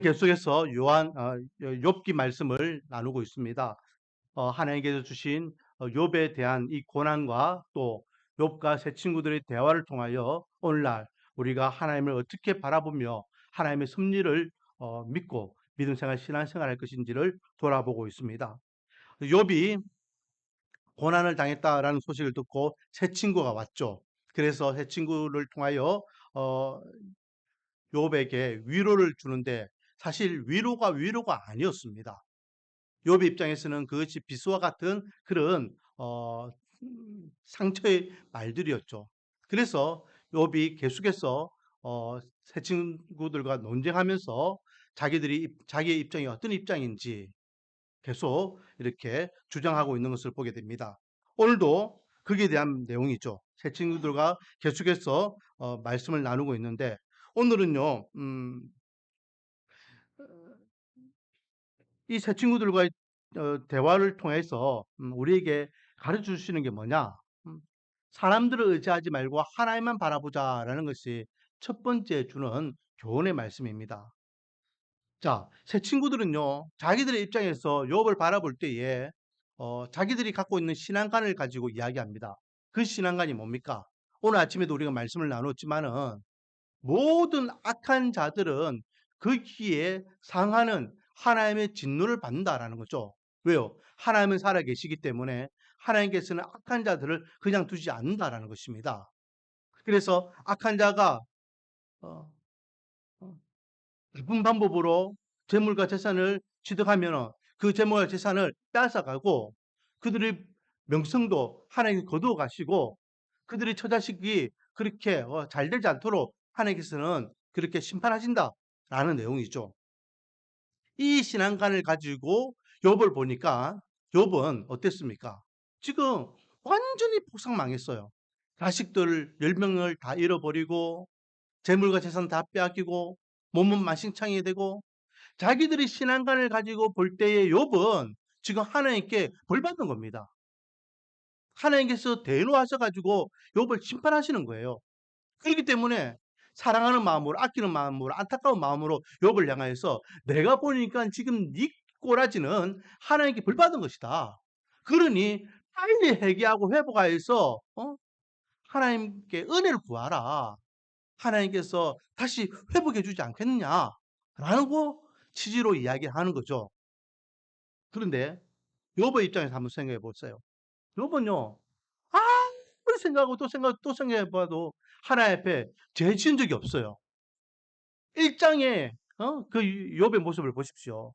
계속해서 욥기 말씀을 나누고 있습니다. 하나님께서 주신 욥에 대한 이 고난과 또 욥과 세 친구들의 대화를 통하여 오늘날 우리가 하나님을 어떻게 바라보며 하나님의 섭리를 믿고 믿음 생활, 신앙 생활할 것인지를 돌아보고 있습니다. 욥이 고난을 당했다라는 소식을 듣고 세 친구가 왔죠. 그래서 세 친구를 통하여 어, 욥에게 위로를 주는데 사실 위로가 아니었습니다. 욥의 입장에서는 그것이 비수와 같은 그런 상처의 말들이었죠. 그래서 욥이 계속해서 새 친구들과 논쟁하면서 자기의 입장이 어떤 입장인지 계속 이렇게 주장하고 있는 것을 보게 됩니다. 오늘도 거기에 대한 내용이죠. 새 친구들과 계속해서 말씀을 나누고 있는데 오늘은요, 이 새 친구들과의 대화를 통해서 우리에게 가르쳐 주시는 게 뭐냐? 음, 사람들을 의지하지 말고 하나님만 바라보자라는 것이 첫 번째 주는 교훈의 말씀입니다. 자, 새 친구들은요, 자기들의 입장에서 욥을 바라볼 때에 자기들이 갖고 있는 신앙관을 가지고 이야기합니다. 그 신앙관이 뭡니까? 오늘 아침에도 우리가 말씀을 나눴지만은 모든 악한 자들은 거기에 상하는 하나님의 진노를 받는다라는 거죠. 왜요? 하나님은 살아계시기 때문에 하나님께서는 악한 자들을 그냥 두지 않는다라는 것입니다. 그래서 악한 자가 어, 어, 나쁜 방법으로 재물과 재산을 취득하면 그 재물과 재산을 뺏어가고 그들의 명성도 하나님이 거두어 가시고 그들의 처자식이 그렇게 잘 되지 않도록 하나님께서는 그렇게 심판하신다라는 내용이죠. 이 신앙관을 가지고 욥을 보니까 욥은 어땠습니까? 지금 완전히 폭삭망했어요. 자식들 10명을 다 잃어버리고 재물과 재산 다 빼앗기고 몸은 만신창이 되고 자기들이 신앙관을 가지고 볼 때의 욥은 지금 하나님께 벌 받는 겁니다. 하나님께서 대노하셔 가지고 욥을 심판하시는 거예요. 그렇기 때문에 사랑하는 마음으로 아끼는 마음으로 안타까운 마음으로 욥을 향하여서 내가 보니까 지금 네 꼬라지는 하나님께 벌 받은 것이다. 그러니 빨리 회개하고 회복하여서 하나님께 은혜를 구하라. 하나님께서 다시 회복해 주지 않겠느냐라고 취지로 이야기하는 거죠. 그런데 욥의 입장에서 한번 생각해 보세요. 욥은요. 아무리 생각하고 또 생각해 봐도 하나님 앞에 죄 지은 적이 없어요. 1 장에 그 욥의 모습을 보십시오.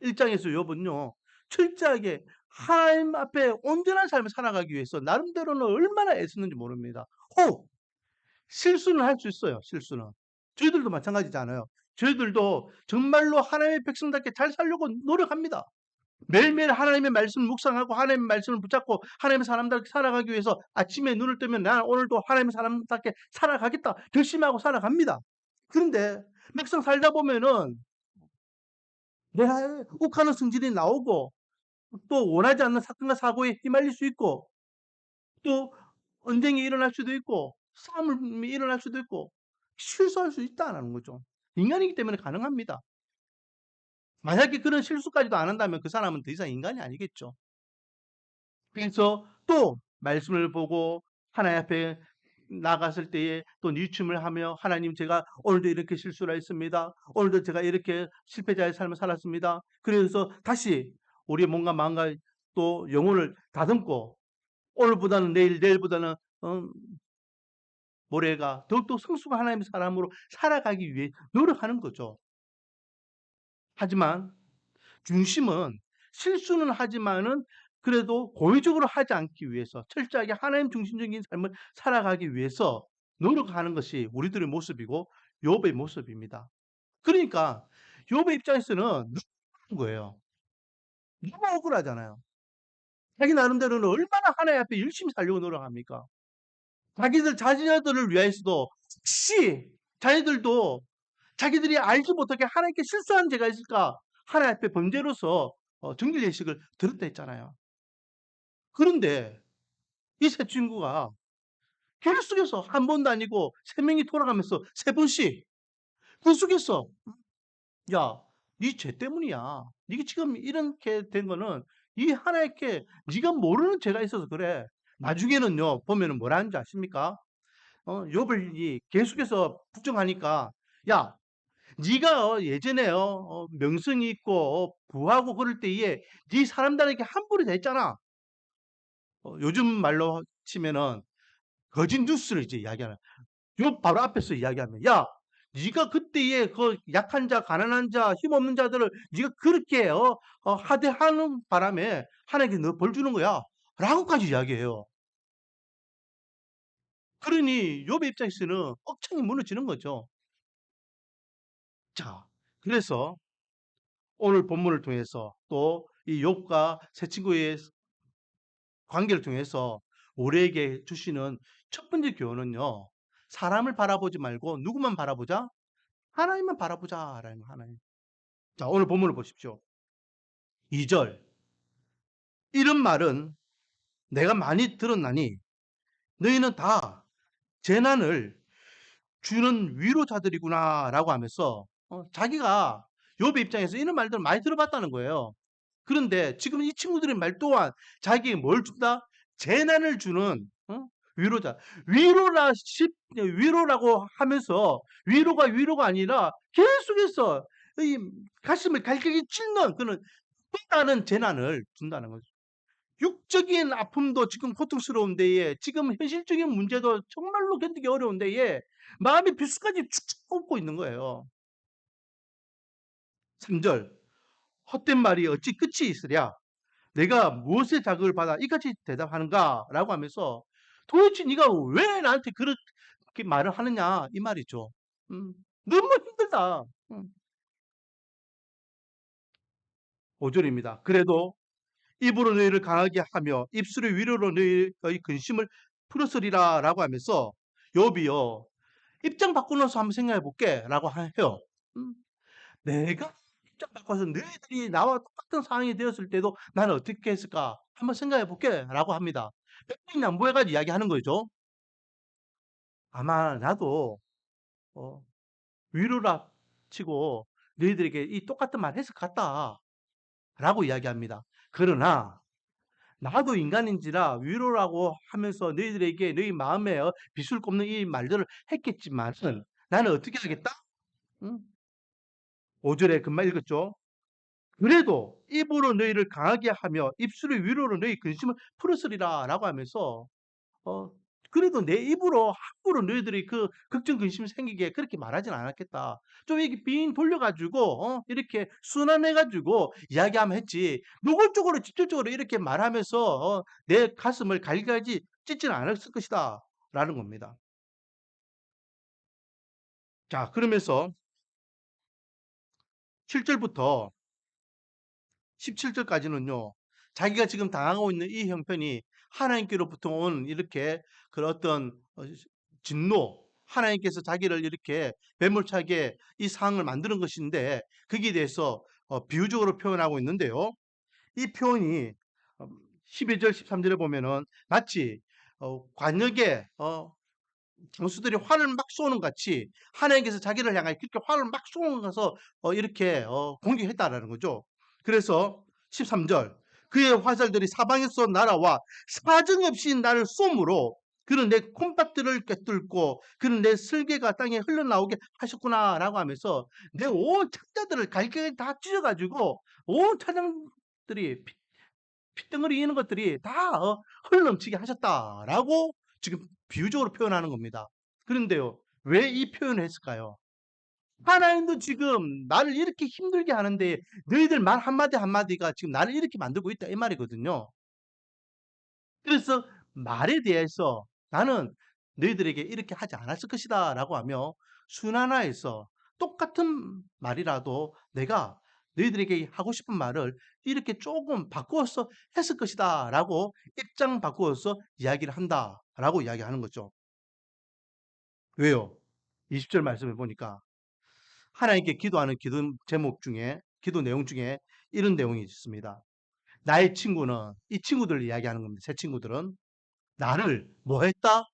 1 장에서 욥은요. 철저하게 하나님 앞에 온전한 삶을 살아가기 위해서 나름대로는 얼마나 애썼는지 모릅니다. 혹 실수는 할 수 있어요, 실수는. 저희들도 마찬가지잖아요. 저희들도 정말로 하나님의 백성답게 잘 살려고 노력합니다. 매일매일 하나님의 말씀을 묵상하고 하나님의 말씀을 붙잡고 하나님의 사람답게 살아가기 위해서 아침에 눈을 뜨면 '나 오늘도 하나님의 사람답게 살아가겠다.' 결심하고 살아갑니다. 그런데 막상 살다 보면은 내 욱하는 성질이 나오고 또 원하지 않는 사건과 사고에 휘말릴 수 있고 또 언쟁이 일어날 수도 있고 싸움이 일어날 수도 있고 실수할 수 있다라는 거죠. 인간이기 때문에 가능합니다. 만약에 그런 실수까지도 안 한다면 그 사람은 더 이상 인간이 아니겠죠. 그래서 또 말씀을 보고 하나님 앞에 나갔을 때에 또 뉘침을 하며 "하나님 제가 오늘도 이렇게 실수를 했습니다. 오늘도 제가 이렇게 실패자의 삶을 살았습니다." 그래서 다시 우리의 몸과 마음과 또 영혼을 다듬고 오늘보다는 내일, 내일보다는 어 모레가 더욱더 성숙한 하나님의 사람으로 살아가기 위해 노력하는 거죠. 하지만 중심은 실수는 하지만은 그래도 고의적으로 하지 않기 위해서 철저하게 하나님 중심적인 삶을 살아가기 위해서 노력하는 것이 우리들의 모습이고 욥의 모습입니다. 그러니까 욥의 입장에서는 너무 거예요. 너무 억울하잖아요. 자기 나름대로는 얼마나 하나님 앞에 열심히 살려고 노력합니까? 자녀들을 위해서도 혹시 자녀들도 자기들이 알지 못하게 하나님께 실수한 죄가 있을까 하나님 앞에 번제로서 정결 예식을 드렸다 했잖아요. 그런데 이 세 친구가 계속해서 한 번도 아니고 세 명이 돌아가면서 세 번씩 그 속에서 야, 네 죄 때문이야. 네가 지금 이렇게 된 거는 이 하나님께 네가 모르는 죄가 있어서 그래. 나중에는요 보면은 뭐라 하는지 아십니까? 욥을 계속해서 부정하니까 야, 네가 예전에 명성이 있고 부하고 그럴 때에 네 사람들에게 함부로 대했잖아. 요즘 말로 치면은 거짓 뉴스를 이제 이야기하는. 요 바로 앞에서 이야기하면 야, 네가 그때에 그 약한 자, 가난한 자, 힘없는 자들을 네가 그렇게 하대하는 바람에 하나님께 너 벌 주는 거야. 라고까지 이야기해요. 그러니 욥의 입장에서는 억창이 무너지는 거죠. 자, 그래서 오늘 본문을 통해서 또 이 욥과 세 친구의 관계를 통해서 우리에게 주시는 첫 번째 교훈은요. 사람을 바라보지 말고 누구만 바라보자? 하나님만 바라보자라는 거, 하나님. 자, 오늘 본문을 보십시오. 2절. 이런 말은 내가 많이 들었나니 너희는 다 재난을 주는 위로자들이구나라고 하면서 자기가 욥의 입장에서 이런 말들을 많이 들어봤다는 거예요. 그런데 지금 이 친구들의 말 또한 자기에게 뭘 준다? 재난을 주는 위로자. 위로라고 하면서 위로가 아니라 계속해서 이 가슴을 갈기게 찢는 그런 또 다른 재난을 준다는 거죠. 육적인 아픔도 지금 고통스러운 데에 지금 현실적인 문제도 정말로 견디기 어려운 데에 마음의 비수까지 축축 꽂고 있는 거예요. 3절. 헛된 말이 어찌 끝이 있으랴? 내가 무엇의 자극을 받아 이같이 대답하는가? 라고 하면서 도대체 네가 왜 나한테 그렇게 말을 하느냐? 이 말이죠. 음, 너무 힘들다. 5절입니다. 그래도 입으로 너희를 강하게 하며 입술의 위로로 너희의 근심을 풀었으리라 라고 하면서 욥이요. 입장 바꾸면서 한번 생각해 볼게 라고 해요. 음, 내가 입장 바꿔서 너희들이 나와 똑같은 상황이 되었을 때도 나는 어떻게 했을까? 한번 생각해 볼게 라고 합니다. 백분양보해가지고 이야기하는 거죠. 아마 나도 어, 위로라 치고 너희들에게 이 똑같은 말 했을 것 같다 라고 이야기합니다. 그러나 나도 인간인지라 위로라고 하면서 너희들에게 너희 마음에 비술 꼽는 이 말들을 했겠지만은 나는 어떻게 하겠다? 응? 5절에 금방 읽었죠. 그래도 입으로 너희를 강하게 하며 입술의 위로로 너희 근심을 풀었으리라 라고 하면서 어, 그래도 내 입으로 함부로 너희들이 그 걱정 근심 생기게 그렇게 말하진 않았겠다. 좀 이렇게 빙 돌려가지고 이렇게 순환해가지고 이야기하면 했지. 노골적으로 직접적으로 이렇게 말하면서 내 가슴을 갈갈지 찢지는 않았을 것이다. 라는 겁니다. 자, 그러면서 7절부터 17절까지는요. 자기가 지금 당하고 있는 이 형편이 하나님께로부터 온 이렇게 그런 어떤 진노, 하나님께서 자기를 이렇게 매몰차게 이 상황을 만드는 것인데 거기에 대해서 비유적으로 표현하고 있는데요. 이 표현이 12절, 13절에 보면은 마치 관역에 장수들이 활을 막 쏘는 같이 하나님께서 자기를 향하여 그렇게 활을 막 쏘는 것서 이렇게 공격했다라는 거죠. 그래서 13절 그의 화살들이 사방에서 날아와 사정없이 나를 쏘므로 그는 내 콩팥들을 꿰뚫고 그는 내 슬개가 땅에 흘러나오게 하셨구나라고 하면서 내 온 창자들을 갈게 다 찢어가지고 온 차장들이 핏덩어리 있는 것들이 다 흘러넘치게 하셨다라고 지금 비유적으로 표현하는 겁니다. 그런데요, 왜 이 표현을 했을까요? 하나님도 지금 나를 이렇게 힘들게 하는데 너희들 말 한마디 한마디가 지금 나를 이렇게 만들고 있다 이 말이거든요. 그래서 말에 대해서 나는 너희들에게 이렇게 하지 않았을 것이다 라고 하며 순환화해서 똑같은 말이라도 내가 너희들에게 하고 싶은 말을 이렇게 조금 바꾸어서 했을 것이다 라고 입장 바꾸어서 이야기를 한다 라고 이야기하는 거죠. 왜요? 20절 말씀을 보니까 하나님께 기도하는 기도 제목 중에 기도 내용 중에 이런 내용이 있습니다. 나의 친구는 이 친구들 이야기하는 겁니다. 새 친구들은 나를 뭐 했다?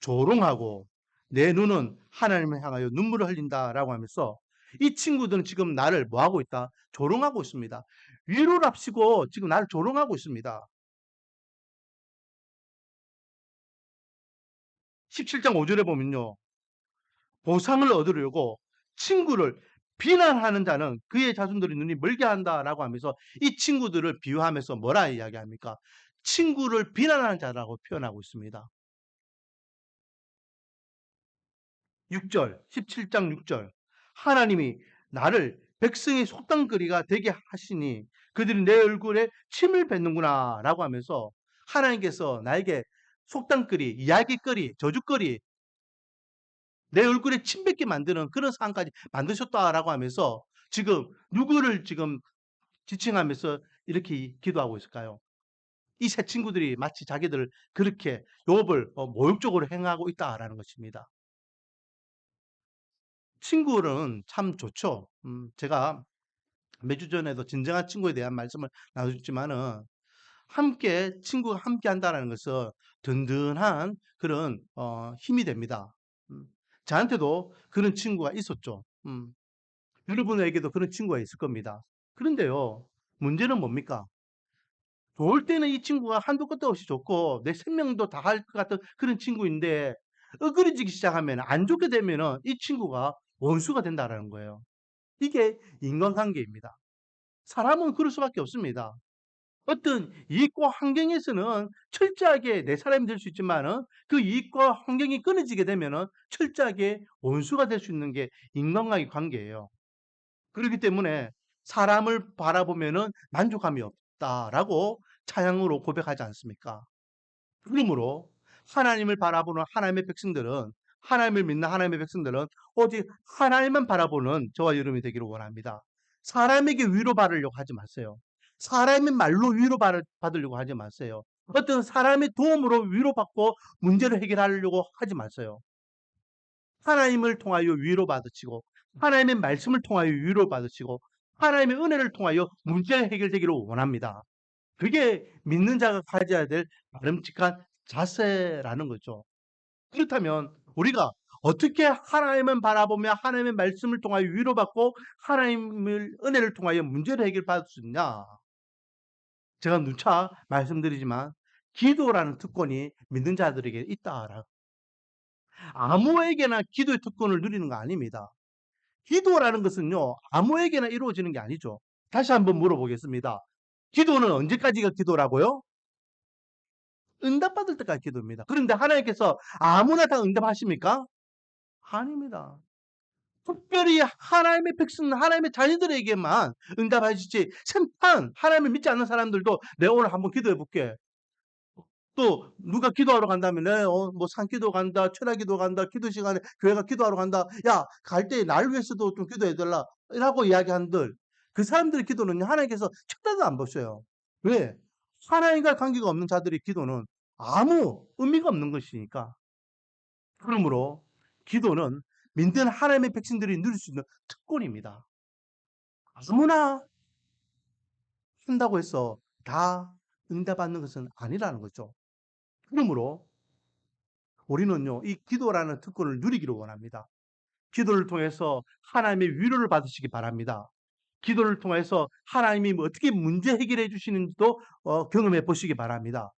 조롱하고 내 눈은 하나님을 향하여 눈물을 흘린다라고 하면서 이 친구들은 지금 나를 뭐 하고 있다? 조롱하고 있습니다. 위로랍시고 지금 나를 조롱하고 있습니다. 17장 5절에 보면요. 보상을 얻으려고 친구를 비난하는 자는 그의 자손들의 눈이 멀게 한다라고 하면서 이 친구들을 비유하면서 뭐라 이야기합니까? 친구를 비난하는 자라고 표현하고 있습니다. 6절, 17장 6절. 하나님이 나를 백성의 속담거리가 되게 하시니 그들이 내 얼굴에 침을 뱉는구나 라고 하면서 하나님께서 나에게 속담거리, 이야기거리, 저주거리, 내 얼굴에 침 뱉게 만드는 그런 상황까지 만드셨다라고 하면서 지금 누구를 지금 지칭하면서 이렇게 기도하고 있을까요? 이 세 친구들이 마치 자기들을 그렇게 욥을 모욕적으로 행하고 있다라는 것입니다. 친구는 참 좋죠. 제가 몇 주 전에도 진정한 친구에 대한 말씀을 나눴지만은 함께 친구가 함께 한다는 것은 든든한 그런 힘이 됩니다. 음, 저한테도 그런 친구가 있었죠. 여러분에게도 그런 친구가 있을 겁니다. 그런데요, 문제는 뭡니까? 좋을 때는 이 친구가 한도 끝도 없이 좋고 내 생명도 다 할 것 같은 그런 친구인데 어그러지기 시작하면 안 좋게 되면은 이 친구가 원수가 된다라는 거예요. 이게 인간관계입니다. 사람은 그럴 수밖에 없습니다. 어떤 이익과 환경에서는 철저하게 내 사람이 될 수 있지만은 그 이익과 환경이 끊어지게 되면은 철저하게 원수가 될 수 있는 게 인간과의 관계예요. 그렇기 때문에 사람을 바라보면은 만족감이 없다라고 차양으로 고백하지 않습니까? 그러므로 하나님을 바라보는 하나님의 백성들은 하나님을 믿는 하나님의 백성들은 오직 하나님만 바라보는 저와 여러분이 되기를 원합니다. 사람에게 위로받으려고 하지 마세요. 사람의 말로 위로받으려고 하지 마세요. 어떤 사람의 도움으로 위로받고 문제를 해결하려고 하지 마세요. 하나님을 통하여 위로받으시고 하나님의 말씀을 통하여 위로받으시고 하나님의 은혜를 통하여 문제가 해결되기를 원합니다. 그게 믿는 자가 가져야 될 바람직한 자세라는 거죠. 그렇다면 우리가 어떻게 하나님을 바라보며 하나님의 말씀을 통하여 위로받고 하나님의 은혜를 통하여 문제를 해결받을 수 있냐? 제가 누차 말씀드리지만 기도라는 특권이 믿는 자들에게 있다라. 아무에게나 기도의 특권을 누리는 거 아닙니다. 기도라는 것은요, 아무에게나 이루어지는 게 아니죠. 다시 한번 물어보겠습니다. 기도는 언제까지가 기도라고요? 응답받을 때까지 기도입니다. 그런데 하나님께서 아무나 다 응답하십니까? 아닙니다. 특별히 하나님의 백성, 하나님의 자녀들에게만 응답하시지, 생판 하나님을 믿지 않는 사람들도 내가 오늘 한번 기도해 볼게. 또 누가 기도하러 간다면 뭐 산기도 간다, 철야기도 간다, 기도 시간에 교회가 기도하러 간다. 야, 갈 때 날 위해서도 좀 기도해 달라. 라고 이야기한들 그 사람들의 기도는 하나님께서 쳐다도 안 보셔요. 왜? 하나님과 관계가 없는 자들의 기도는 아무 의미가 없는 것이니까. 그러므로 기도는 믿는 하나님의 백성들이 누릴 수 있는 특권입니다. 아무나 한다고 해서 다 응답받는 것은 아니라는 거죠. 그러므로 우리는요, 이 기도라는 특권을 누리기를 원합니다. 기도를 통해서 하나님의 위로를 받으시기 바랍니다. 기도를 통해서 하나님이 어떻게 문제 해결해 주시는지도 경험해 보시기 바랍니다.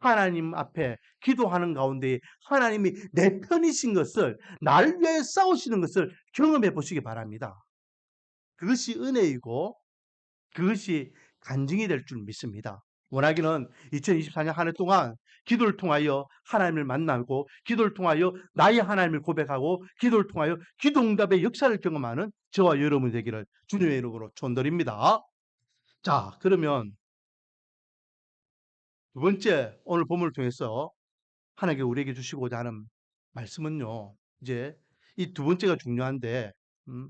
하나님 앞에 기도하는 가운데 하나님이 내 편이신 것을, 날 위해 싸우시는 것을 경험해 보시기 바랍니다. 그것이 은혜이고 그것이 간증이 될 줄 믿습니다. 원하기는 2024년 한 해 동안 기도를 통하여 하나님을 만나고 기도를 통하여 나의 하나님을 고백하고 기도를 통하여 기도 응답의 역사를 경험하는 저와 여러분 되기를 주님의 이름으로 축원드립니다. 자, 그러면 두 번째 오늘 본문을 통해서 하나님께 우리에게 주시고자 하는 말씀은요. 이제 이 두 번째가 중요한데 음,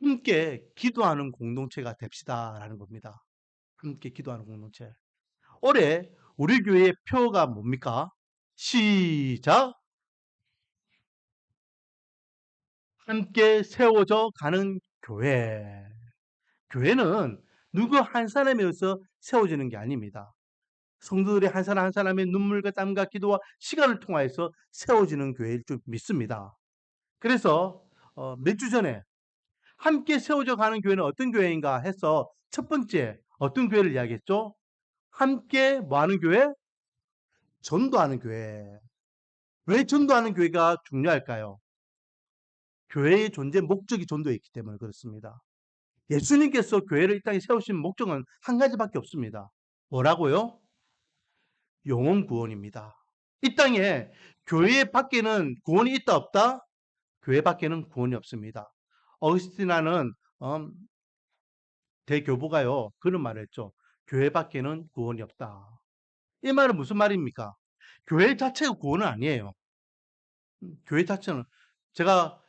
함께 기도하는 공동체가 됩시다라는 겁니다. 함께 기도하는 공동체. 올해 우리 교회의 표가 뭡니까? 시작. 함께 세워져 가는 교회. 교회는 누구 한 사람에 의해서 세워지는 게 아닙니다. 성도들의 한 사람 한 사람의 눈물과 땀과 기도와 시간을 통하여서 세워지는 교회일 줄 믿습니다. 그래서 몇 주 전에 함께 세워져 가는 교회는 어떤 교회인가 해서 첫 번째 어떤 교회를 이야기했죠? 함께 뭐 하는 교회? 전도하는 교회. 왜 전도하는 교회가 중요할까요? 교회의 존재 목적이 전도에 있기 때문에 그렇습니다. 예수님께서 교회를 이 땅에 세우신 목적은 한 가지밖에 없습니다. 뭐라고요? 영혼 구원입니다. 이 땅에 교회 밖에는 구원이 있다 없다? 교회 밖에는 구원이 없습니다. 어거스티나는 대교보가요 그런 말을 했죠. 교회 밖에는 구원이 없다. 이 말은 무슨 말입니까? 교회 자체가 구원은 아니에요. 교회 자체는 제가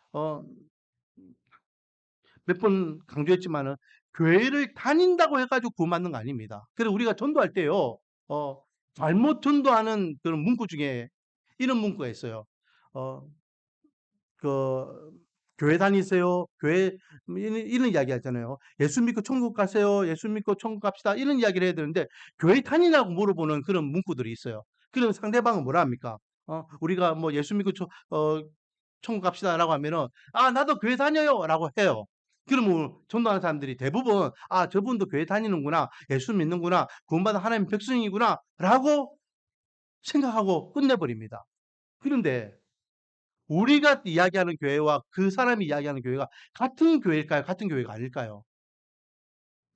몇 번 강조했지만은 교회를 다닌다고 해가지고 구원받는 거 아닙니다. 그래서 우리가 전도할 때요, 잘못 전도하는 그런 문구 중에 이런 문구가 있어요. 어, 그 교회 다니세요. 교회 이런 이야기 하잖아요. 예수 믿고 천국 가세요. 예수 믿고 천국 갑시다. 이런 이야기를 해야 되는데 교회 다니냐고 물어보는 그런 문구들이 있어요. 그러면 상대방은 뭐라 합니까? 우리가 뭐 예수 믿고 천국 갑시다라고 하면은 나도 교회 다녀요라고 해요. 그러면 전도하는 사람들이 대부분 저분도 교회 다니는구나. 예수 믿는구나. 구원받은 하나님의 백성이구나라고 생각하고 끝내버립니다. 그런데 우리가 이야기하는 교회와 그 사람이 이야기하는 교회가 같은 교회일까요? 같은 교회가 아닐까요?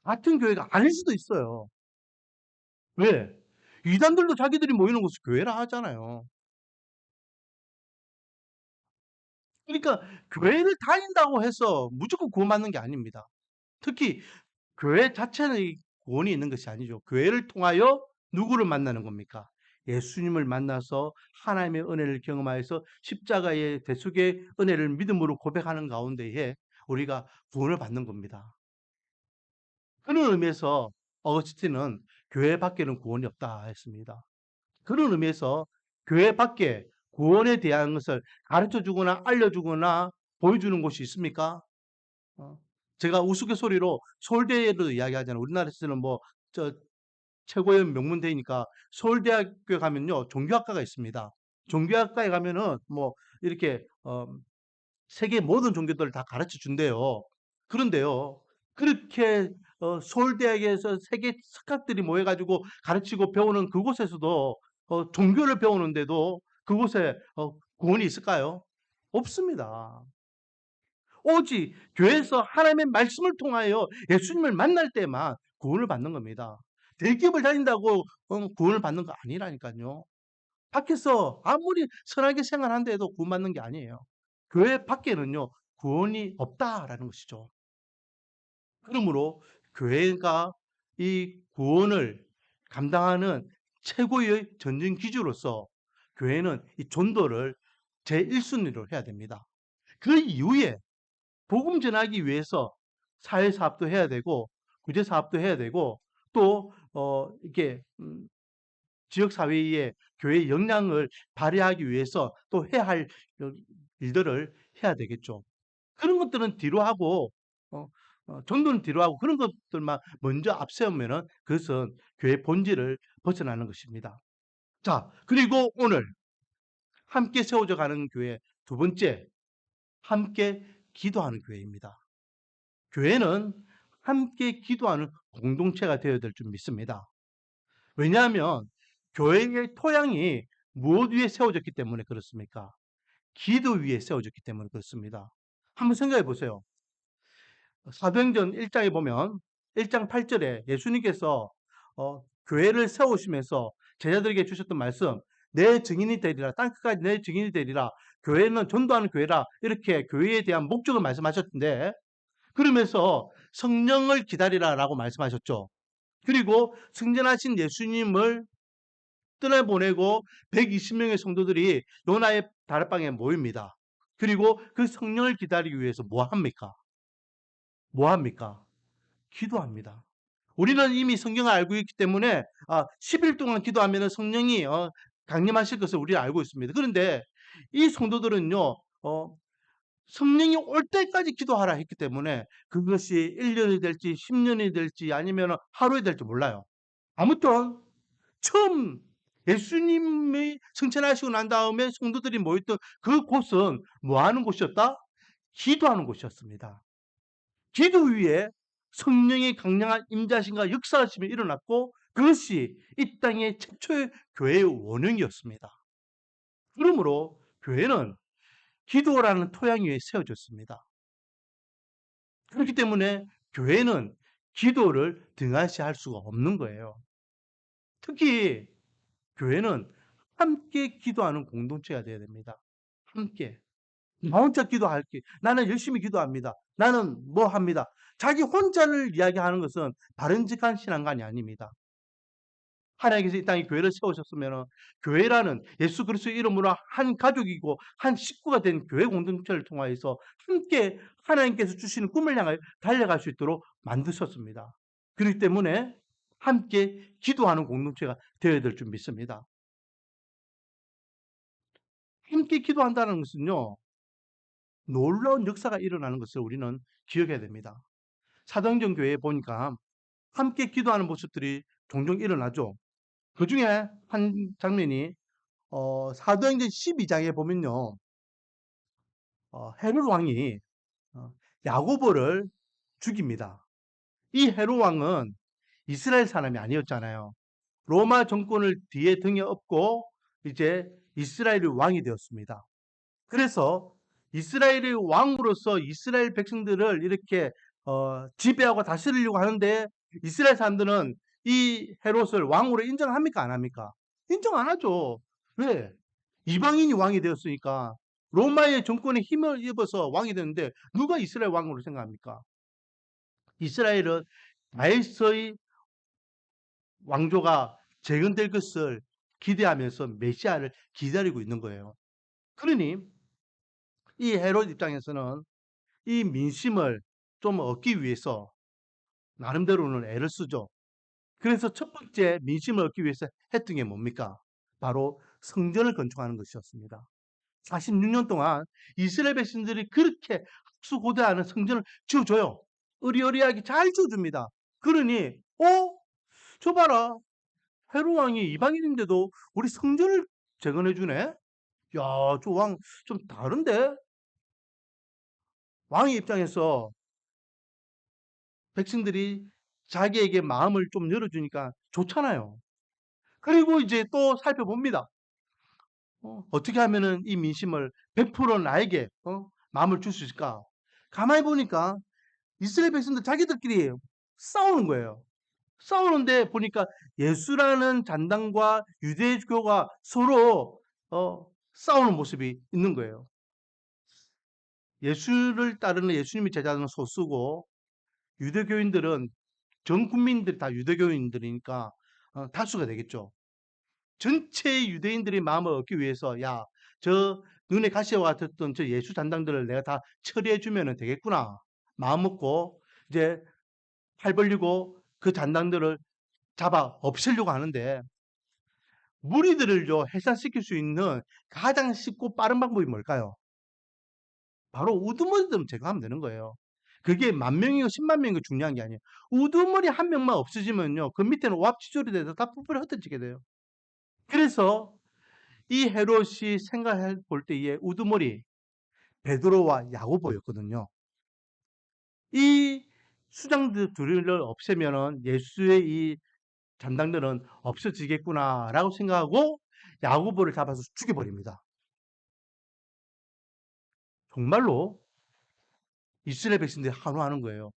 같은 교회가 아닐 수도 있어요. 왜? 이단들도 자기들이 모이는 곳을 교회라 하잖아요. 그러니까 교회를 다닌다고 해서 무조건 구원받는 게 아닙니다. 특히 교회 자체는 구원이 있는 것이 아니죠. 교회를 통하여 누구를 만나는 겁니까? 예수님을 만나서 하나님의 은혜를 경험하여서 십자가의 대속의 은혜를 믿음으로 고백하는 가운데에 우리가 구원을 받는 겁니다. 그런 의미에서 어거스틴은 교회 밖에는 구원이 없다 했습니다. 그런 의미에서 교회 밖에 구원에 대한 것을 가르쳐 주거나 알려주거나 보여주는 곳이 있습니까? 어, 제가 우스갯소리로 서울대를 이야기하잖아요. 우리나라에서는 뭐, 최고의 명문대니까 서울대학교에 가면요, 종교학과가 있습니다. 종교학과에 가면은 뭐, 이렇게, 세계 모든 종교들을 다 가르쳐 준대요. 그런데요, 그렇게 서울대학에서 세계 스카들이 모여가지고 가르치고 배우는 그곳에서도 종교를 배우는데도 그곳에 구원이 있을까요? 없습니다. 오직 교회에서 하나님의 말씀을 통하여 예수님을 만날 때만 구원을 받는 겁니다. 대기업을 다닌다고 구원을 받는 거 아니라니까요. 밖에서 아무리 선하게 생활한데도 구원받는 게 아니에요. 교회 밖에는요, 구원이 없다라는 것이죠. 그러므로 교회가 이 구원을 감당하는 최고의 전진 기주로서 교회는 이 전도를 제1순위로 해야 됩니다. 그 이후에 복음 전하기 위해서 사회 사업도 해야 되고 구제 사업도 해야 되고 또 이렇게 지역 사회에 교회의 역량을 발휘하기 위해서 또 해야 할 일들을 해야 되겠죠. 그런 것들은 뒤로 하고 어, 전도는 뒤로 하고 그런 것들만 먼저 앞세우면은 그것은 교회 본질을 벗어나는 것입니다. 자, 그리고 오늘 함께 세워져 가는 교회 두 번째, 함께 기도하는 교회입니다. 교회는 함께 기도하는 공동체가 되어야 될 줄 믿습니다. 왜냐하면 교회의 토양이 무엇 위에 세워졌기 때문에 그렇습니까? 기도 위에 세워졌기 때문에 그렇습니다. 한번 생각해 보세요. 사도행전 1장에 보면 1장 8절에 예수님께서 교회를 세우시면서 제자들에게 주셨던 말씀, 내 증인이 되리라, 땅끝까지 내 증인이 되리라, 교회는 전도하는 교회라, 이렇게 교회에 대한 목적을 말씀하셨는데, 그러면서 성령을 기다리라라고 말씀하셨죠. 그리고 승전하신 예수님을 떠나보내고 120명의 성도들이 요나의 다락방에 모입니다. 그리고 그 성령을 기다리기 위해서 뭐 합니까? 뭐 합니까? 기도합니다. 우리는 이미 성경을 알고 있기 때문에 10일 동안 기도하면 성령이 강림하실 것을 우리가 알고 있습니다. 그런데 이 성도들은요, 성령이 올 때까지 기도하라 했기 때문에 그것이 1년이 될지 10년이 될지 아니면 하루에 될지 몰라요. 아무튼 처음 예수님이 승천하시고 난 다음에 성도들이 모였던 그 곳은 뭐 하는 곳이었다? 기도하는 곳이었습니다. 기도 위에 성령의 강력한 임재하심과 역사하심이 일어났고 그것이 이 땅의 최초의 교회의 원형이었습니다. 그러므로 교회는 기도라는 토양 위에 세워졌습니다. 그렇기 때문에 교회는 기도를 등한시할 수가 없는 거예요. 특히 교회는 함께 기도하는 공동체가 되어야 됩니다. 함께. 나 혼자 기도할게. 나는 열심히 기도합니다. 나는 뭐 합니다. 자기 혼자를 이야기하는 것은 바른직한 신앙관이 아닙니다. 하나님께서 이 땅에 교회를 세우셨으면 교회라는 예수 그리스도의 이름으로 한 가족이고 한 식구가 된 교회 공동체를 통하여서 함께 하나님께서 주시는 꿈을 향하여 달려갈 수 있도록 만드셨습니다. 그렇기 때문에 함께 기도하는 공동체가 되어야 될 줄 믿습니다. 함께 기도한다는 것은요, 놀라운 역사가 일어나는 것을 우리는 기억해야 됩니다. 사도행전 교회에 보니까 함께 기도하는 모습들이 종종 일어나죠. 그 중에 한 장면이 사도행전 12장에 보면요. 헤롯 왕이 야고보를 죽입니다. 이 헤롯 왕은 이스라엘 사람이 아니었잖아요. 로마 정권을 뒤에 등에 업고 이제 이스라엘의 왕이 되었습니다. 그래서 이스라엘의 왕으로서 이스라엘 백성들을 이렇게 지배하고 다스리려고 하는데 이스라엘 사람들은 이 헤롯을 왕으로 인정합니까? 안 합니까? 인정 안 하죠. 왜? 이방인이 왕이 되었으니까 로마의 정권에 힘을 입어서 왕이 되는데 누가 이스라엘 왕으로 생각합니까? 이스라엘은 다윗의 왕조가 재건될 것을 기대하면서 메시아를 기다리고 있는 거예요. 그러니 이 헤롯 입장에서는 이 민심을 좀 얻기 위해서 나름대로는 애를 쓰죠. 그래서 첫 번째 민심을 얻기 위해서 했던 게 뭡니까? 바로 성전을 건축하는 것이었습니다. 46년 동안 이스라엘 백성들이 그렇게 학수고대하는 성전을 지어줘요. 의리의리하게 잘 지어줍니다. 그러니 저 봐라. 헤롯 왕이 이방인인데도 우리 성전을 재건해주네? 야, 저 왕 좀 다른데? 왕의 입장에서 백성들이 자기에게 마음을 좀 열어주니까 좋잖아요. 그리고 이제 또 살펴봅니다. 어떻게 하면은 이 민심을 100% 나에게 마음을 줄 수 있을까? 가만히 보니까 이스라엘 백성들 자기들끼리 싸우는 거예요. 싸우는데 보니까 예수라는 잔당과 유대교가 서로 싸우는 모습이 있는 거예요. 예수를 따르는 예수님의 제자는 소수고 유대교인들은 전 국민들이 다 유대교인들이니까 다수가 되겠죠. 전체 유대인들의 마음을 얻기 위해서 야, 저 눈에 가시와 같았던 저 예수 잔당들을 내가 다 처리해 주면 되겠구나. 마음 먹고 이제 팔 벌리고 그 잔당들을 잡아 없애려고 하는데 무리들을요 해산시킬 수 있는 가장 쉽고 빠른 방법이 뭘까요? 바로 우두머리들을 제거하면 되는 거예요. 그게 만 명이고 10만 명이고 중요한 게 아니에요. 우두머리 한 명만 없어지면요. 그 밑에는 오합지졸이 돼서 다 뿔뿔이 흩어지게 돼요. 그래서 이 헤롯이 생각해 볼 때의 우두머리 베드로와 야고보였거든요. 이 수장들 둘을 없애면은 예수의 이 잔당들은 없어지겠구나라고 생각하고 야고보를 잡아서 죽여버립니다. 정말로 이스라엘 백성들이 환호하는 거예요.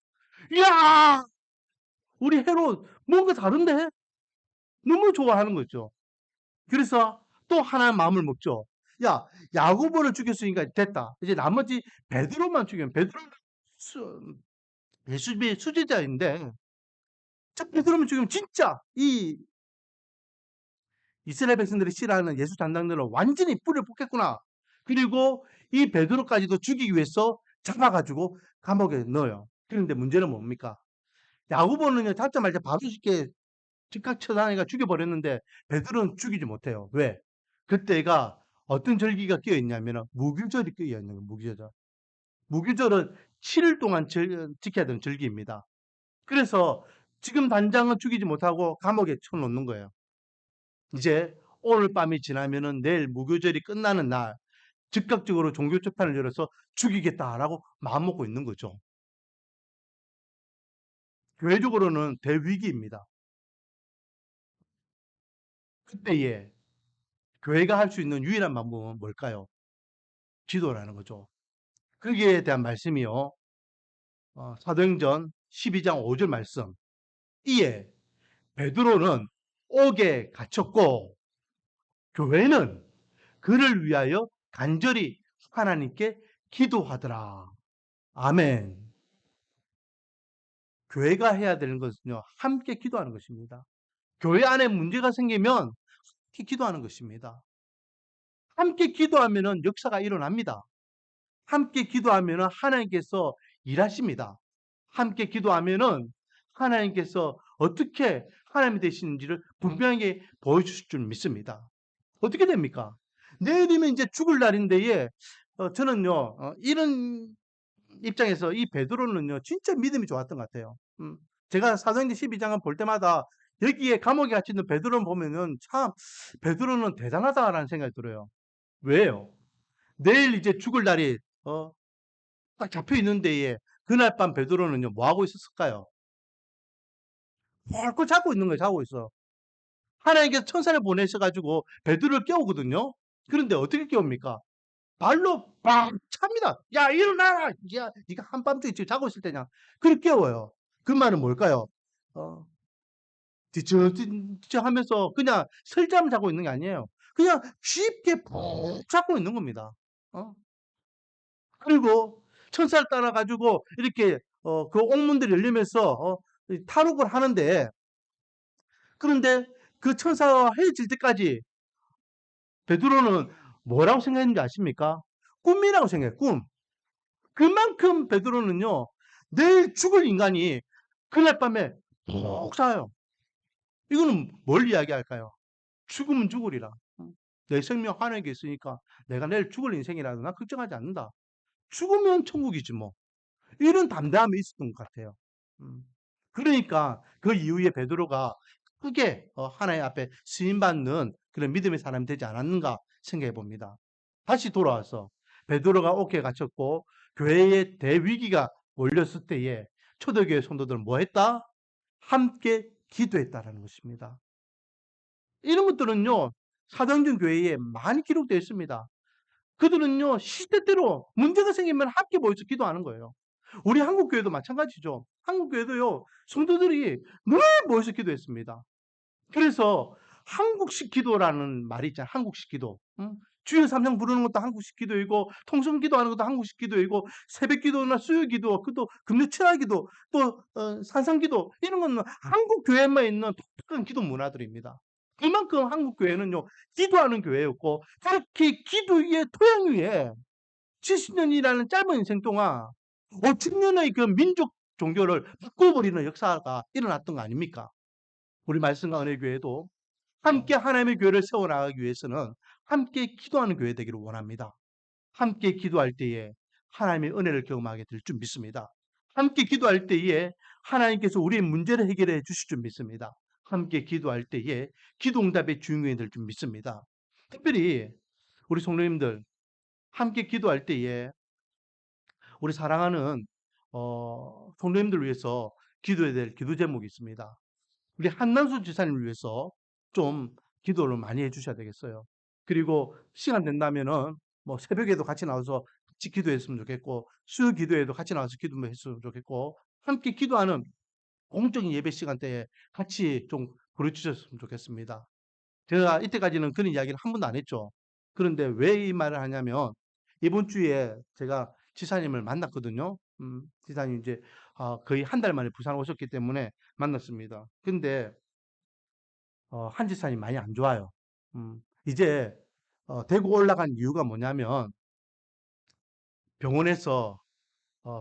이야! 우리 헤롯 뭔가 다른데? 너무 좋아하는 거죠. 그래서 또 하나 마음을 먹죠. 야, 야고보를 죽였으니까 됐다. 이제 나머지 베드로만 죽이면 베드로는 예수님의 수제자인데 저 베드로만 죽이면 진짜 이 이스라엘 백성들이 싫어하는 예수 잔당들은 완전히 뿌리를 뽑겠구나. 그리고 이 베드로까지도 죽이기 위해서 잡아가지고 감옥에 넣어요. 그런데 문제는 뭡니까? 야고보는요 잡자마자 바로 쉽게 즉각 처단해가 죽여버렸는데 베드로는 죽이지 못해요. 왜? 그때가 어떤 절기가 끼어 있냐면 무교절이 끼어 있는 거예요. 무교절. 무교절은 7일 동안 지켜야 되는 절기입니다. 그래서 지금 당장은 죽이지 못하고 감옥에 쳐놓는 거예요. 이제 오늘 밤이 지나면은 내일 무교절이 끝나는 날 즉각적으로 종교 재판을 열어서 죽이겠다라고 마음먹고 있는 거죠. 교회적으로는 대위기입니다. 그때에 교회가 할 수 있는 유일한 방법은 뭘까요? 기도라는 거죠. 거기에 대한 말씀이요. 사도행전 12장 5절 말씀. 이에 베드로는 옥에 갇혔고 교회는 그를 위하여 간절히 하나님께 기도하더라. 아멘. 교회가 해야 되는 것은요, 함께 기도하는 것입니다. 교회 안에 문제가 생기면 함께 기도하는 것입니다. 함께 기도하면 역사가 일어납니다. 함께 기도하면 하나님께서 일하십니다. 함께 기도하면 하나님께서 어떻게 하나님이 되시는지를 분명하게 보여주실 줄 믿습니다. 어떻게 됩니까? 내일이면 이제 죽을 날인데에 저는요 이런 입장에서 이 베드로는요 진짜 믿음이 좋았던 것 같아요. 제가 사도행전 12장을 볼 때마다 여기에 감옥에 갇혀 있는 베드로를 보면은 참 베드로는 대단하다라는 생각이 들어요. 왜요? 내일 이제 죽을 날이 딱 잡혀 있는 데에 그날 밤 베드로는요 뭐 하고 있었을까요? 헐고 자고 있는 거예요. 자고 있어. 하나님께서 천사를 보내셔가지고 베드로를 깨우거든요. 그런데 어떻게 깨웁니까? 발로 빡 찹니다. 야 일어나라. 야 네가 한밤중에 지금 자고 있을 때냐. 그렇게 깨워요. 그 말은 뭘까요? 어, 뒤척뒤척 하면서 그냥 설잠 자고 있는 게 아니에요. 그냥 쉽게 푹 자고 있는 겁니다. 어? 그리고 천사를 따라 가지고 이렇게 그 옥문들이 열리면서 탈옥을 하는데 그런데 그 천사와 헤어질 때까지 베드로는 뭐라고 생각했는지 아십니까? 꿈이라고 생각해요. 꿈. 그만큼 베드로는요. 내일 죽을 인간이 그날 밤에 푹 자요. 이거는 뭘 이야기할까요? 죽으면 죽으리라. 내 생명 하나님께 있으니까 내가 내일 죽을 인생이라도 난 걱정하지 않는다. 죽으면 천국이지 뭐. 이런 담대함이 있었던 것 같아요. 음. 그러니까 그 이후에 베드로가 크게 하나님 앞에 쓰임받는 그런 믿음의 사람이 되지 않았는가 생각해 봅니다. 다시 돌아와서 베드로가 옥에 갇혔고 교회의 대위기가 몰렸을 때에 초대교회 성도들은 뭐 했다? 함께 기도했다라는 것입니다. 이런 것들은요, 사도행전 교회에 많이 기록되어 있습니다. 그들은요, 시대대로 문제가 생기면 함께 모여서 기도하는 거예요. 우리 한국교회도 마찬가지죠. 한국교회도요, 성도들이 늘 모여서 기도했습니다. 그래서 한국식 기도라는 말이 있잖아요. 한국식 기도. 응? 주일 삼상 부르는 것도 한국식 기도이고, 통성 기도하는 것도 한국식 기도이고, 새벽 기도나 수요 기도, 또 금요 철야 기도, 또 산상 기도 이런 거는 한국 교회만 있는 독특한 기도 문화들입니다. 그만큼 한국 교회는요 기도하는 교회였고 그렇게 기도 위에 토양 위에 70년이라는 짧은 인생 동안 50년의 그 민족 종교를 바꿔버리는 역사가 일어났던 거 아닙니까? 우리 말씀과 은혜교회도 함께 하나님의 교회를 세워나가기 위해서는 함께 기도하는 교회 되기를 원합니다. 함께 기도할 때에 하나님의 은혜를 경험하게 될 줄 믿습니다. 함께 기도할 때에 하나님께서 우리의 문제를 해결해 주실 줄 믿습니다. 함께 기도할 때에 기도응답의 주인공이 될 줄 믿습니다. 특별히 우리 성도님들 함께 기도할 때에 우리 사랑하는 성도님들을 위해서 기도해야 될 기도 제목이 있습니다. 우리 한남수 지사님을 위해서 좀 기도를 많이 해주셔야 되겠어요. 그리고 시간 된다면은 뭐 새벽에도 같이 나와서 같이 기도했으면 좋겠고 수요 기도에도 같이 나와서 기도했으면 좋겠고 함께 기도하는 공적인 예배 시간대에 같이 좀 부르주셨으면 좋겠습니다. 제가 이때까지는 그런 이야기를 한 번도 안 했죠. 그런데 왜 이 말을 하냐면 이번 주에 제가 지사님을 만났거든요. 지사님 이제 거의 한 달 만에 부산 오셨기 때문에 만났습니다. 근데 한 지사님 많이 안 좋아요. 이제 대구 올라간 이유가 뭐냐면 병원에서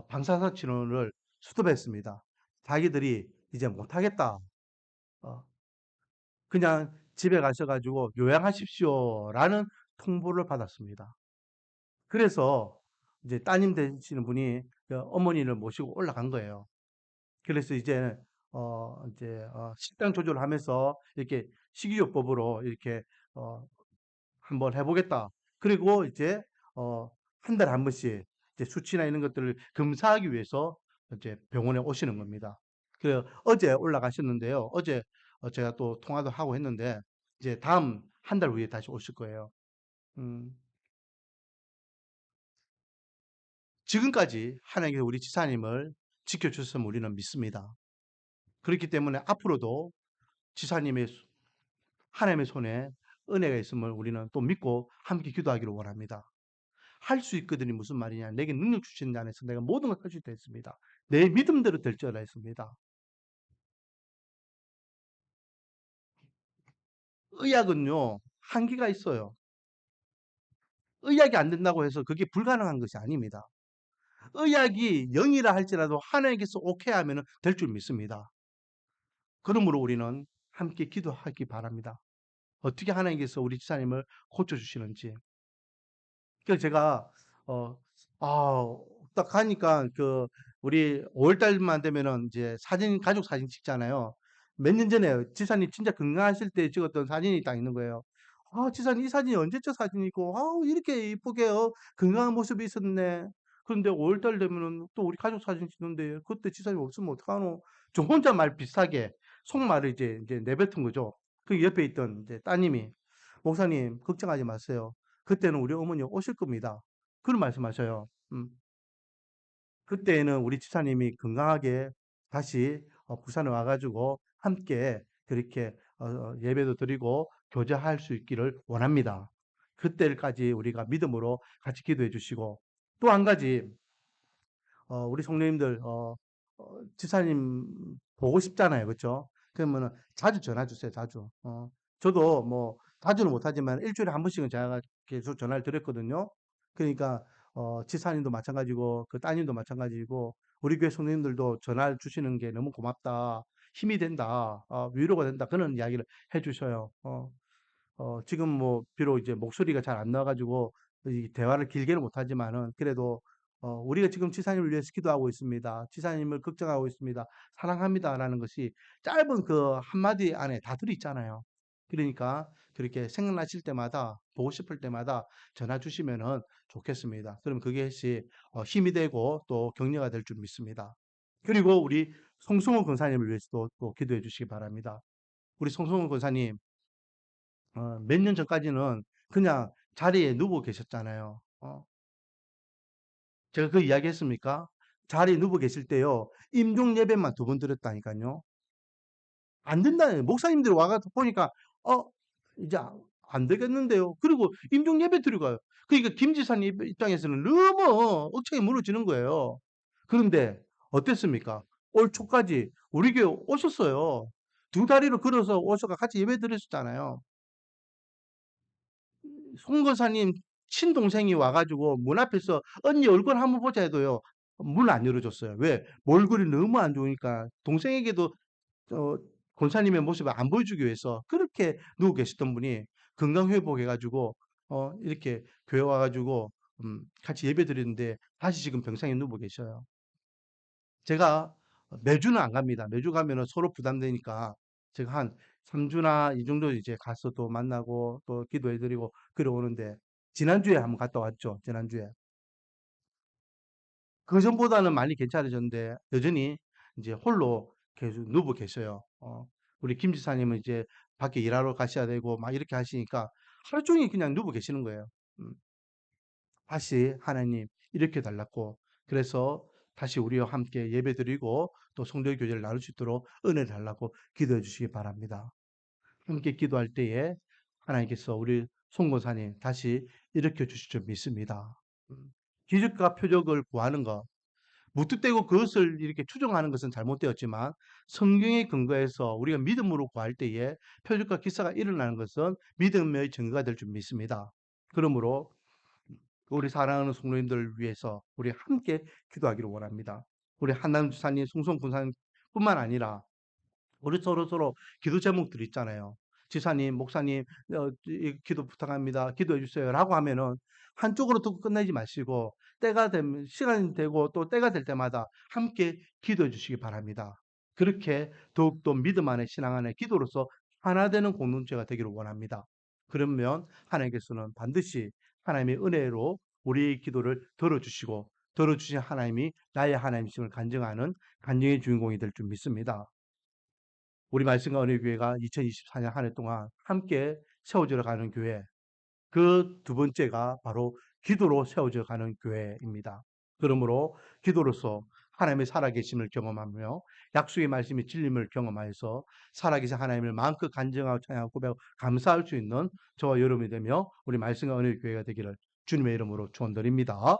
방사선 치료를 수습했습니다. 자기들이 이제 못하겠다. 어, 그냥 집에 가셔가지고 요양하십시오라는 통보를 받았습니다. 그래서 이제 따님 되시는 분이 어머니를 모시고 올라간 거예요. 그래서 이제 식단 조절을 하면서 이렇게 식이요법으로 이렇게 한번 해보겠다. 그리고 이제 한 달에 한 번씩 이제 수치나 이런 것들을 검사하기 위해서 이제 병원에 오시는 겁니다. 그래요. 어제 올라가셨는데요. 어제 제가 또 통화도 하고 했는데 이제 다음 한 달 후에 다시 오실 거예요. 음, 지금까지 하나님께서 우리 지사님을 지켜주셨음을 우리는 믿습니다. 그렇기 때문에 앞으로도 지사님의 하나님의 손에 은혜가 있음을 우리는 또 믿고 함께 기도하기를 원합니다. 할 수 있거든이 무슨 말이냐. 내게 능력 주신 자 안에서 내가 모든 걸 할 수 있다 했습니다. 내 믿음대로 될지어다 했습니다. 의학은요, 한계가 있어요. 의학이 안 된다고 해서 그게 불가능한 것이 아닙니다. 의학이 0이라 할지라도 하나님께서 오케이 하면 될 줄 믿습니다. 그러므로 우리는 함께 기도하기 바랍니다. 어떻게 하나님께서 우리 지사님을 고쳐주시는지. 그래서 제가 어, 아, 딱 가니까 우리 5월 달만 되면은 이제 사진 가족 사진 찍잖아요. 몇 년 전에 지사님 진짜 건강하실 때 찍었던 사진이 딱 있는 거예요. 아, 지사님 이 사진이 언제적 사진이고, 아, 이렇게 이쁘게 건강한 모습이 있었네. 그런데 5월 달 되면은 또 우리 가족 사진 찍는데 그때 지사님 없으면 어떡하노? 저 혼자 말 비슷하게 속말을 이제 내뱉은 거죠. 그 옆에 있던 이제 따님이 목사님 걱정하지 마세요. 그때는 우리 어머니 오실 겁니다. 그런 말씀하셔요. 그때는 우리 집사님이 건강하게 다시 부산에 와가지고 함께 그렇게 예배도 드리고 교제할 수 있기를 원합니다. 그때까지 우리가 믿음으로 같이 기도해 주시고 또 한 가지 우리 성도님들 집사님 보고 싶잖아요, 그렇죠? 그러면은 자주 전화 주세요, 자주. 저도 뭐 자주는 못하지만 일주일에 한 번씩은 제가 계속 전화를 드렸거든요. 그러니까 집사님도 마찬가지고 그 따님도 마찬가지고 우리 교회 성도님들도 전화를 주시는 게 너무 고맙다, 힘이 된다, 위로가 된다 그런 이야기를 해주셔요. 지금 뭐 비록 이제 목소리가 잘 안 나와가지고 이 대화를 길게는 못하지만은 그래도 우리가 지금 지사님을 위해서 기도하고 있습니다. 지사님을 걱정하고 있습니다. 사랑합니다라는 것이 짧은 그 한마디 안에 다 들어있잖아요. 그러니까 그렇게 생각나실 때마다 보고 싶을 때마다 전화 주시면은 좋겠습니다. 그럼 그것이 힘이 되고 또 격려가 될 줄 믿습니다. 그리고 우리 송승호 권사님을 위해서도 또 기도해 주시기 바랍니다. 우리 송승호 권사님 몇 년 전까지는 그냥 자리에 누워 계셨잖아요. 제가 그 이야기 했습니까? 자리에 누워 계실 때요, 임종 예배만 2번 드렸다니까요. 안 된다는 목사님들이 와가지고 보니까, 이제 안 되겠는데요. 그리고 임종 예배 드리고 가요. 그러니까 김 지사님 입장에서는 너무 억장이 무너지는 거예요. 그런데 어땠습니까? 올 초까지 우리 교회 오셨어요. 2다리로 걸어서 오셔서 같이 예배 드렸었잖아요. 송 권사님 친동생이 와가지고 문 앞에서 언니 얼굴 한번 보자 해도요, 문 안 열어줬어요. 왜? 몰골이 너무 안 좋으니까 동생에게도 어, 권사님의 모습을 안 보여주기 위해서 그렇게 누워 계셨던 분이 건강 회복해가지고 이렇게 교회 와가지고 같이 예배 드리는데 다시 지금 병상에 누워 계셔요. 제가 매주는 안 갑니다. 매주 가면은 서로 부담되니까 제가 한 3주나 이 정도 이제 가서 또 만나고 또 기도해드리고 그래 오는데 지난주에 한번 갔다 왔죠. 지난주에. 그 전보다는 많이 괜찮아졌는데 여전히 이제 홀로 계속 누워 계셔요. 우리 김 지사님은 이제 밖에 일하러 가셔야 되고 막 이렇게 하시니까 하루 종일 그냥 누워 계시는 거예요. 음, 다시 하나님 이렇게 달랐고 그래서 다시 우리와 함께 예배드리고 또 성도의 교제를 나눌 수 있도록 은혜를 달라고 기도해 주시기 바랍니다. 함께 기도할 때에 하나님께서 우리 송권사님 다시 일으켜 주실 줄 믿습니다. 음, 기적과 표적을 구하는 것 무턱대고 그것을 이렇게 추정하는 것은 잘못되었지만 성경에 근거해서 우리가 믿음으로 구할 때에 표적과 기사가 일어나는 것은 믿음의 증거가 될 줄 믿습니다. 그러므로 우리 사랑하는 성도님들을 위해서 우리 함께 기도하기를 원합니다. 우리 한남 주사님, 송송 군사님뿐만 아니라 우리 서로 기도 제목들 있잖아요. 지사님, 목사님, 기도 부탁합니다. 기도해 주세요라고 하면은 한쪽으로 듣고 끝내지 마시고 때가 되면 시간이 되고 또 때가 될 때마다 함께 기도해 주시기 바랍니다. 그렇게 더욱더 믿음 안에 신앙 안에 기도로서 하나 되는 공동체가 되기를 원합니다. 그러면 하나님께서는 반드시 하나님의 은혜로 우리의 기도를 들어주시고 들어주신 하나님이 나의 하나님이심을 간증하는 간증의 주인공이 될 줄 믿습니다. 우리 말씀과 은혜교회가 2024년 한 해 동안 함께 세워져 가는 교회, 그 두 번째가 바로 기도로 세워져 가는 교회입니다. 그러므로 기도로서 하나님의 살아계심을 경험하며 약속의 말씀의 진림을 경험하여서 살아계신 하나님을 마음껏 간증하고 찬양하고 고백하고 감사할 수 있는 저와 여러분이 되며 우리 말씀과 은혜의 교회가 되기를 주님의 이름으로 축원드립니다.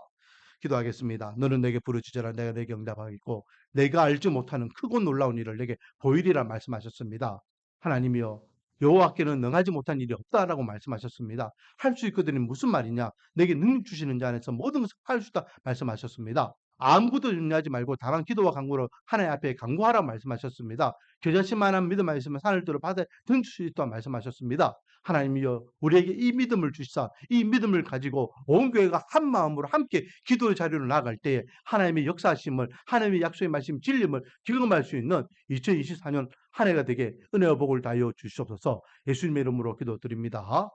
기도하겠습니다. 너는 내게 부르짖으라 내가 내게 응답하겠고 내가 알지 못하는 크고 놀라운 일을 내게 보이리라 말씀하셨습니다. 하나님이여 여호와께는 능하지 못한 일이 없다라고 말씀하셨습니다. 할 수 있거든요. 무슨 말이냐? 내게 능력 주시는 자 안에서 모든 것을 할 수 있다 말씀하셨습니다. 아무것도 염려하지 말고 다만 기도와 간구로 하나님 앞에 간구하라고 말씀하셨습니다. 겨자씨만한 믿음만 있으면 산을 들어 바다에 던질 수 있다고 말씀하셨습니다. 하나님이여 우리에게 이 믿음을 주시사 이 믿음을 가지고 온 교회가 한 마음으로 함께 기도의 자리로 나아갈 때에 하나님의 역사하심을 하나님의 약속의 말씀 진림을 경험할 수 있는 2024년 한 해가 되게 은혜와 복을 다하여 주시옵소서. 예수님의 이름으로 기도드립니다.